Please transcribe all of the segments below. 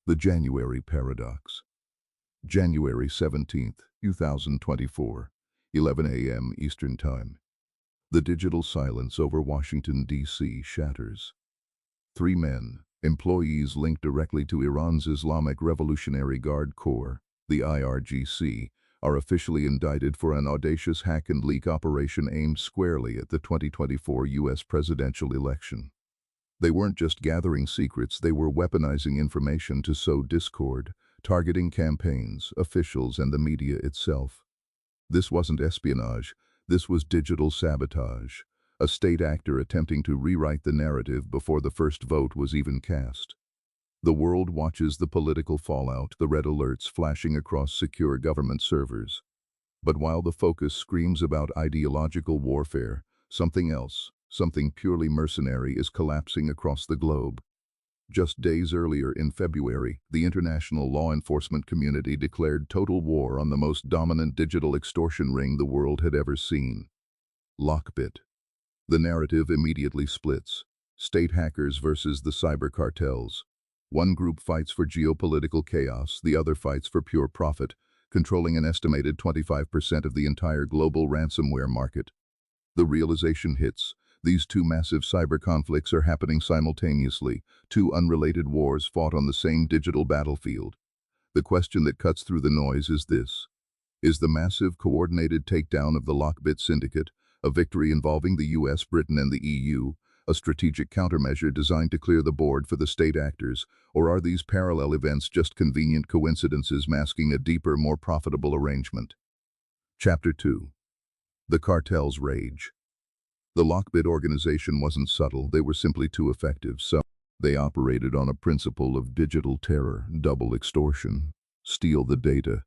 The January Paradox. January 17th, 2024, 11 a.m. Eastern Time. The digital silence over Washington, D.C. shatters. Three men, employees linked directly to Iran's Islamic Revolutionary Guard Corps, the IRGC, are officially indicted for an audacious hack and leak operation aimed squarely at the 2024 U.S. presidential election. They weren't just gathering secrets, they were weaponizing information to sow discord, targeting campaigns, officials, and the media itself. This wasn't espionage, this was digital sabotage, a state actor attempting to rewrite the narrative before the first vote was even cast. The world watches the political fallout, the red alerts flashing across secure government servers. But while the focus screams about ideological warfare, something else, something purely mercenary, is collapsing across the globe. Just days earlier in February, the international law enforcement community declared total war on the most dominant digital extortion ring the world had ever seen. LockBit. The narrative immediately splits. State hackers versus the cyber cartels. One group fights for geopolitical chaos, the other fights for pure profit, controlling an estimated 25% of the entire global ransomware market. The realization hits. These two massive cyber conflicts are happening simultaneously, two unrelated wars fought on the same digital battlefield. The question that cuts through the noise is this: is the massive coordinated takedown of the LockBit syndicate, a victory involving the US, Britain, and the EU, a strategic countermeasure designed to clear the board for the state actors, or are these parallel events just convenient coincidences masking a deeper, more profitable arrangement? Chapter 2. The Cartel's Rage. The LockBit organization wasn't subtle, they were simply too effective. So they operated on a principle of digital terror, double extortion: steal the data,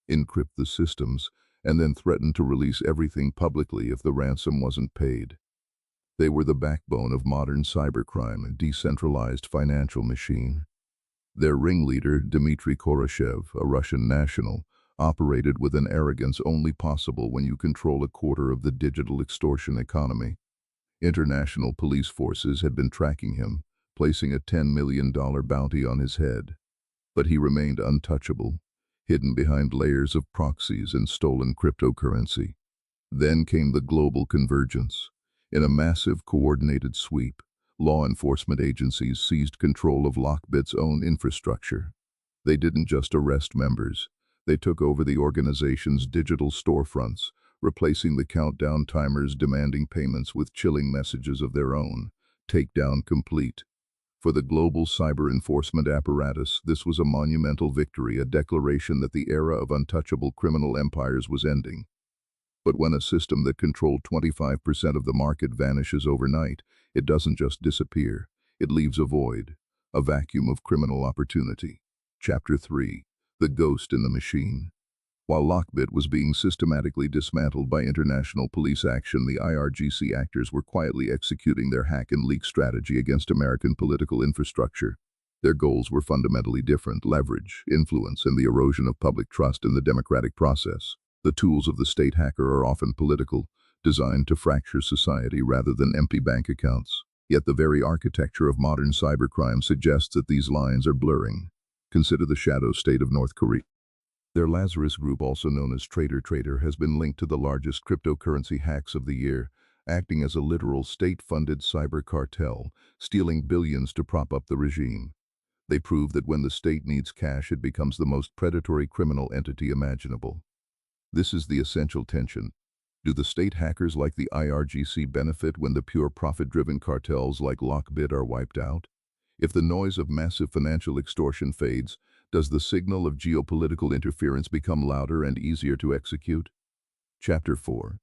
encrypt the systems, and then threaten to release everything publicly if the ransom wasn't paid. They were the backbone of modern cybercrime, a decentralized financial machine. Their ringleader, Dmitry Koroshev, a Russian national, operated with an arrogance only possible when you control a quarter of the digital extortion economy. International police forces had been tracking him, placing a $10 million bounty on his head. But he remained untouchable, hidden behind layers of proxies and stolen cryptocurrency. Then came the global convergence. In a massive coordinated sweep, law enforcement agencies seized control of LockBit's own infrastructure. They didn't just arrest members. They took over the organization's digital storefronts, replacing the countdown timers demanding payments with chilling messages of their own. Takedown complete. For the global cyber enforcement apparatus, this was a monumental victory, a declaration that the era of untouchable criminal empires was ending. But when a system that controlled 25% of the market vanishes overnight, it doesn't just disappear. It leaves a void, a vacuum of criminal opportunity. Chapter 3. The Ghost in the Machine. While LockBit was being systematically dismantled by international police action, the IRGC actors were quietly executing their hack and leak strategy against American political infrastructure. Their goals were fundamentally different: leverage, influence, and the erosion of public trust in the democratic process. The tools of the state hacker are often political, designed to fracture society rather than empty bank accounts. Yet the very architecture of modern cybercrime suggests that these lines are blurring. Consider the shadow state of North Korea. Their Lazarus group, also known as Trader, has been linked to the largest cryptocurrency hacks of the year, acting as a literal state-funded cyber cartel, stealing billions to prop up the regime. They prove that when the state needs cash, it becomes the most predatory criminal entity imaginable. This is the essential tension. Do the state hackers like the IRGC benefit when the pure profit-driven cartels like LockBit are wiped out? If the noise of massive financial extortion fades, does the signal of geopolitical interference become louder and easier to execute? Chapter 4.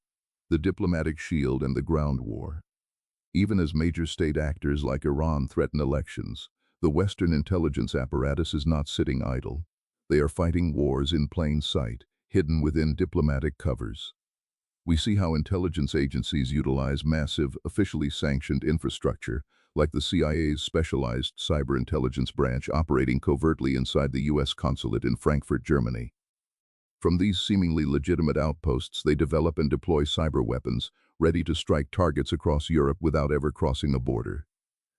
The Diplomatic Shield and the Ground War. Even as major state actors like Iran threaten elections, the Western intelligence apparatus is not sitting idle. They are fighting wars in plain sight, hidden within diplomatic covers. We see how intelligence agencies utilize massive, officially sanctioned infrastructure, like the CIA's specialized cyber intelligence branch operating covertly inside the US consulate in Frankfurt, Germany. From these seemingly legitimate outposts, they develop and deploy cyber weapons, ready to strike targets across Europe without ever crossing a border.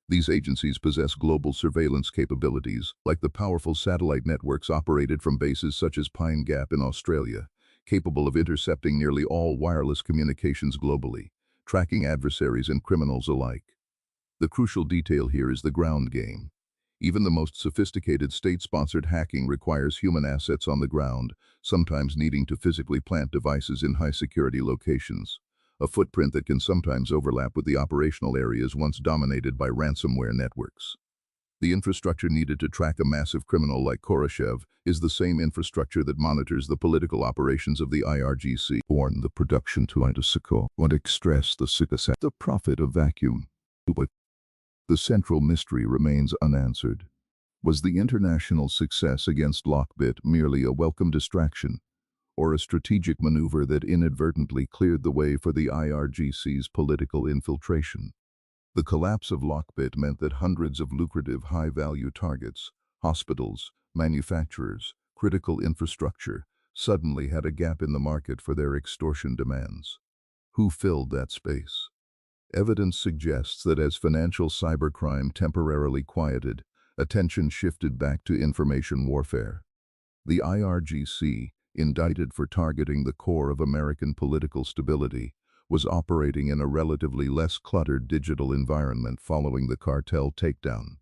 These agencies possess global surveillance capabilities, like the powerful satellite networks operated from bases such as Pine Gap in Australia, capable of intercepting nearly all wireless communications globally, tracking adversaries and criminals alike. The crucial detail here is the ground game. Even the most sophisticated state-sponsored hacking requires human assets on the ground, sometimes needing to physically plant devices in high-security locations, a footprint that can sometimes overlap with the operational areas once dominated by ransomware networks. The infrastructure needed to track a massive criminal like Khoroshev is the same infrastructure that monitors the political operations of the IRGC. Born the production to Indosiko, what express the profit of vacuum. But the central mystery remains unanswered. Was the international success against LockBit merely a welcome distraction, or a strategic maneuver that inadvertently cleared the way for the IRGC's political infiltration? The collapse of LockBit meant that hundreds of lucrative high-value targets, hospitals, manufacturers, critical infrastructure, suddenly had a gap in the market for their extortion demands. Who filled that space? Evidence suggests that as financial cybercrime temporarily quieted, attention shifted back to information warfare. The IRGC, indicted for targeting the core of American political stability, was operating in a relatively less cluttered digital environment following the cartel takedown.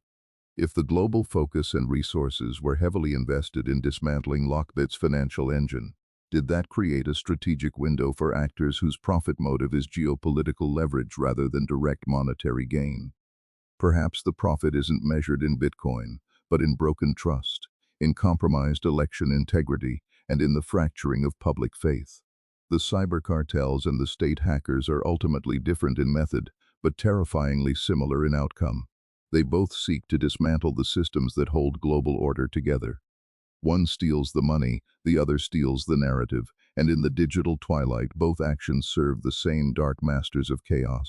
If the global focus and resources were heavily invested in dismantling LockBit's financial engine, did that create a strategic window for actors whose profit motive is geopolitical leverage rather than direct monetary gain? Perhaps the profit isn't measured in Bitcoin, but in broken trust, in compromised election integrity, and in the fracturing of public faith. The cyber cartels and the state hackers are ultimately different in method, but terrifyingly similar in outcome. They both seek to dismantle the systems that hold global order together. One steals the money, the other steals the narrative, and in the digital twilight, both actions serve the same dark masters of chaos.